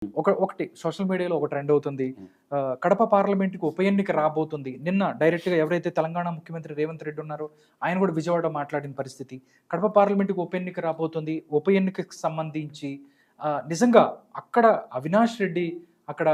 ఒకటి సోషల్ మీడియాలో ఒక ట్రెండ్ అవుతుంది. కడప పార్లమెంట్‌కి ఉప ఎన్నిక రాబోతుంది. నిన్న డైరెక్ట్‌గా ఎవరైతే తెలంగాణ ముఖ్యమంత్రి రేవంత్ రెడ్డి ఉన్నారో, ఆయన కూడా విజయవాడలో మాట్లాడిన పరిస్థితి. కడప పార్లమెంట్‌కి ఉప ఎన్నిక రాబోతుంది. ఉప ఎన్నికకి సంబంధించి నిజంగా అక్కడ అవినాష్ రెడ్డి అక్కడ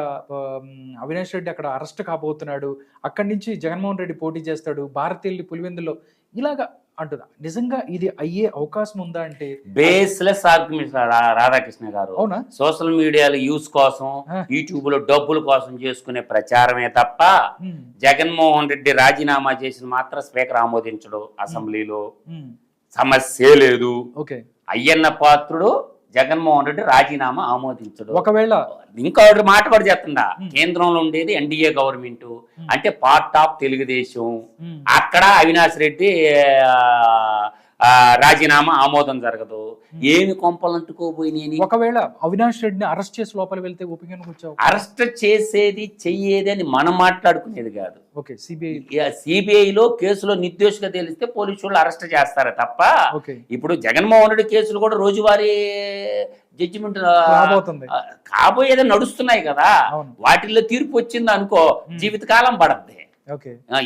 అక్కడ అరెస్ట్ కాబోతున్నాడు. అక్కడి నుంచి జగన్మోహన్ రెడ్డి పోటీ చేస్తాడు. భారతీయుల్ని పులివెందులో ఇలాగా అంటున్నా. నిజంగా ఇది అయ్యే అవకాశం ఉందా అంటే బేస్లెస్ ఆర్గ్యుమెంట్స్ రాధాకృష్ణ గారు. అవునా? సోషల్ మీడియాలో యూస్ కోసం, యూట్యూబ్ లో డబ్బుల కోసం చేసుకునే ప్రచారమే తప్ప జగన్మోహన్ రెడ్డి రాజీనామా చేసిన మాత్రం స్పీకర్ ఆమోదించడు. అసెంబ్లీలో సమస్యే లేదు. ఓకే, అయ్యన్న పాత్రుడు జగన్మోహన్ రెడ్డి రాజీనామా ఆమోదించడు. ఒకవేళ ఇంకా మాట కూడా చెప్తుందా, కేంద్రంలో ఉండేది ఎన్డీఏ గవర్నమెంట్, అంటే పార్ట్ ఆఫ్ తెలుగుదేశం. అక్కడ అవినాష్ రెడ్డి రాజీనామా ఆమోదం జరగదు. ఏమి కొంపలంటుకోబోయినాయి. ఒకవేళ అవినాష్ రెడ్డిని అరెస్ట్ చేసి లోపల వెళ్తే ఉపయోగం వచ్చావు. అరెస్ట్ చేసేది చెయ్యేది అని మనం మాట్లాడుకునేది కాదు. ఓకే, సిబిఐ సిబిఐలో కేసులో నిర్దోషిగా తెలిస్తే పోలీసులు అరెస్ట్ చేస్తారు తప్ప. ఓకే, ఇప్పుడు జగన్మోహన్ రెడ్డి కేసులు కూడా రోజువారీ జడ్జిమెంట్ కాబోయేది నడుస్తున్నాయి కదా. వాటిల్లో తీర్పు వచ్చింది అనుకో, జీవితకాలం పడద్ది.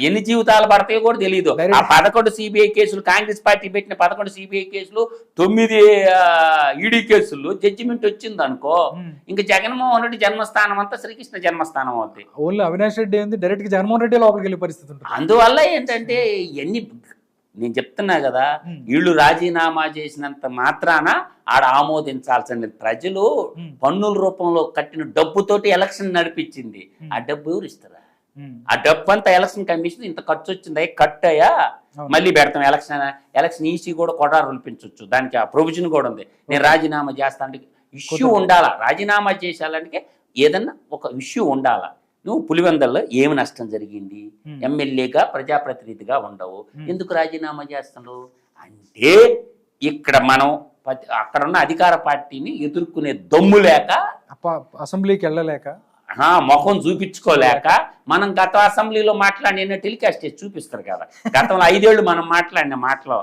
ఎన్ని జీవితాలు పడతాయో కూడా తెలియదు. ఆ 11 సిబిఐ కేసులు, కాంగ్రెస్ పార్టీ పెట్టిన 11 సిబిఐ కేసులు, 9 ఈడీ కేసులు జడ్జిమెంట్ వచ్చింది అనుకో, ఇంకా జగన్మోహన్ రెడ్డి జన్మస్థానం అంతా శ్రీకృష్ణ జన్మస్థానం అవుతుంది. ఓన్లీ అవినాష్ రెడ్డి ఏంది డైరెక్ట్ గా జగన్మోహన్ రెడ్డి లోపలికి వెళ్ళే పరిస్థితి ఉంటుంది. అందువల్ల ఏంటంటే ఎన్ని నేను చెప్తున్నా కదా, వీళ్ళు రాజీనామా చేసినంత మాత్రాన ఆడ ఆమోదించాల్సింది. ప్రజలు పన్నుల రూపంలో కట్టిన డబ్బుతోటి ఎలక్షన్ నడిపించింది. ఆ డబ్బు ఎవరు ఇస్తారా? ఆ డబ్బు అంతా ఎలక్షన్ కమిషన్ ఇంత ఖర్చు వచ్చింది, కట్ అయ్యా మళ్ళీ పెడతాం ఎలక్షన్ ఈసీ కూడా కొడారు రూపించవచ్చు. దానికి ఆ ప్రొవిజన్ కూడా ఉంది. నేను రాజీనామా చేస్తానంటే ఇష్యూ ఉండాలా. రాజీనామా చేసేయాలంటే ఏదన్నా ఒక ఇష్యూ ఉండాలా. నువ్వు పులివెందల్లో ఏమి నష్టం జరిగింది, ఎమ్మెల్యేగా ప్రజాప్రతినిధిగా ఉండవు, ఎందుకు రాజీనామా చేస్తున్నావు అంటే, ఇక్కడ మనం అక్కడ ఉన్న అధికార పార్టీని ఎదుర్కొనే దమ్ము లేక, అసెంబ్లీకి వెళ్ళలేక, ముఖం చూపించుకోలేక, మనం గత అసెంబ్లీలో మాట్లాడిన టెలికాస్ట్ చేసి చూపిస్తారు కదా. గతంలో 5 ఏళ్ళు మనం మాట్లాడిన మాటలు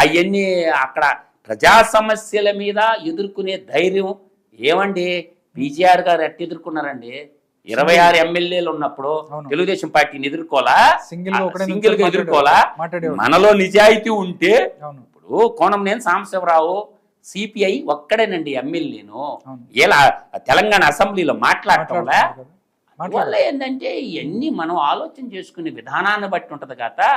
అవన్నీ అక్కడ ప్రజా సమస్యల మీద ఎదుర్కొనే ధైర్యం ఏమండి. పీజీఆర్ గారు ఎట్ట ఎదుర్కొన్నారండి? 26 ఎమ్మెల్యేలు ఉన్నప్పుడు తెలుగుదేశం పార్టీని ఎదుర్కోలా, సింగిల్ గా ఎదుర్కోలా. మనలో నిజాయితీ ఉంటే, ఇప్పుడు కోనంనేని సాంబశివరావు సిపిఐ ఒక్కడేనండి ఎమ్మెల్యేను, ఇలా తెలంగాణ అసెంబ్లీలో మాట్లాడటంలా. వల్ల ఏంటంటే ఇవన్నీ మనం ఆలోచన చేసుకునే విధానాన్ని బట్టి ఉంటది కదా.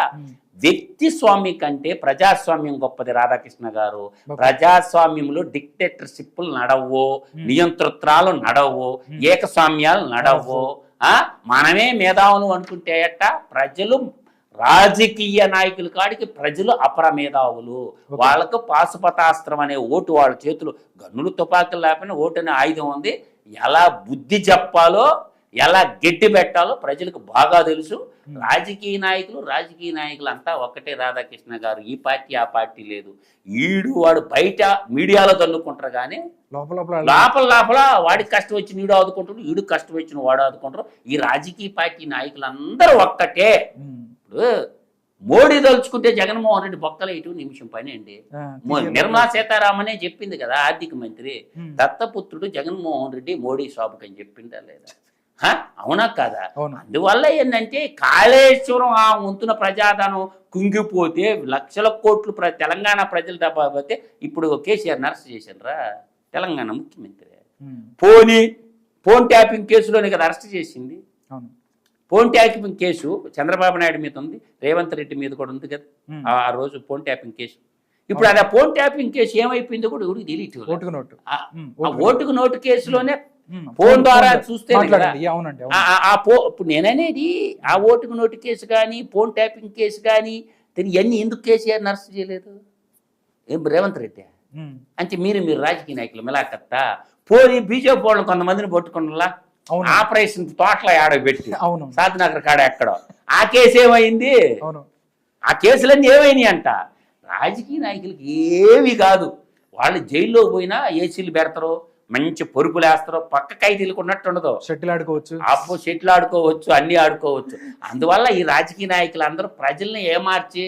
వ్యక్తి స్వామ్యం కంటే ప్రజాస్వామ్యం గొప్పది రాధాకృష్ణ గారు. ప్రజాస్వామ్యంలో డిక్టేటర్షిప్లు నడవు, నియంతృత్వాలు నడవు, ఏకస్వామ్యాలు నడవు. మనమే మేధావులు అనుకుంటే అట్ట ప్రజలు, రాజకీయ నాయకుల కాడికి ప్రజలు అపరమేధావులు. వాళ్ళకు పాశుపతాస్త్రం అనే ఓటు వాళ్ళ చేతులు, గన్నులు తుపాకులు లేకపోయినా ఓటు అనే ఆయుధం ఉంది. ఎలా బుద్ధి చెప్పాలో, ఎలా గట్టి పెట్టాలో ప్రజలకు బాగా తెలుసు. రాజకీయ నాయకులు అంతా ఒక్కటే. రాధాకృష్ణ గారు ఈ పార్టీ ఆ పార్టీ లేదు. వాడు బయట మీడియాలో తన్నుకుంటారు కానీ లోపల వాడికి కష్టం వచ్చి వీడు ఆదుకుంటాడు, వీడికి కష్టం వచ్చిన వాడు ఆదుకుంటారు. ఈ రాజకీయ పార్టీ నాయకులు అందరూ ఒక్కటే. ఇప్పుడు మోడీ తలుచుకుంటే జగన్మోహన్ రెడ్డి బొక్కలు ఇటు నిమిషం పని అండి. నిర్మలా సీతారామనే చెప్పింది కదా, ఆర్థిక మంత్రి, దత్తపుత్రుడు జగన్మోహన్ రెడ్డి మోడీ షాపుకి అని చెప్పిందా లేదా? అవునా కాదా? అందువల్ల ఏంటంటే కాళేశ్వరం ఆ వంతున ప్రజాధనం కుంగిపోతే, లక్షల కోట్లు తెలంగాణ ప్రజలు తప్పకపోతే, ఇప్పుడు కేసీఆర్ అరెస్ట్ చేశారా తెలంగాణ ముఖ్యమంత్రి? ఫోన్ ట్యాపింగ్ కేసులోనే కదా అరెస్ట్ చేసింది. Phone tapping case Chandrababu Naidu మీద ఉంది, రేవంత్ రెడ్డి మీద కూడా ఉంది కదా ఆ రోజు ఫోన్ ట్యాపింగ్ కేసు. ఇప్పుడు అది ఆ ఫోన్ ట్యాపింగ్ కేసు ఏమైపోయిందో కూడా ఎవరికి తెలియదు. ఓటుకు నోటు కేసులోనే ఫోన్ ద్వారా చూస్తే ఇప్పుడు నేననేది, ఆ ఓటుకు నోటు కేసు కానీ, ఫోన్ ట్యాపింగ్ కేసు కానీ, ఇవన్నీ ఎందుకు కేసీఆర్ అరెస్ట్ చేయలేదు? ఏం రేవంత్ రెడ్డి అంటే మీరు రాజకీయ నాయకులు మిలాకత్తా పోయి బీజేపీ వాళ్ళని కొంతమందిని పట్టుకున్నలా ఆపరేషన్ తోటల ఆడబెట్టి సాధినగర్ కాడ ఎక్కడో ఆ కేసు ఏమైంది? ఆ కేసులన్నీ ఏమైనాయి అంట. రాజకీయ నాయకులకి ఏవి కాదు. వాళ్ళు జైల్లో పోయినా ఏసీలు పెడతారు, మంచి పరుపులు వేస్తారు, పక్క ఖైదీలకు ఉన్నట్టు ఉండదు. షటిల్ ఆడుకోవచ్చు, అన్ని ఆడుకోవచ్చు. అందువల్ల ఈ రాజకీయ నాయకులు అందరూ ప్రజల్ని ఏమార్చి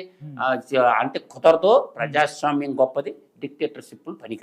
అంటే కుదరతో. ప్రజాస్వామ్యం గొప్పది, డిక్టేటర్షిప్లు పనికి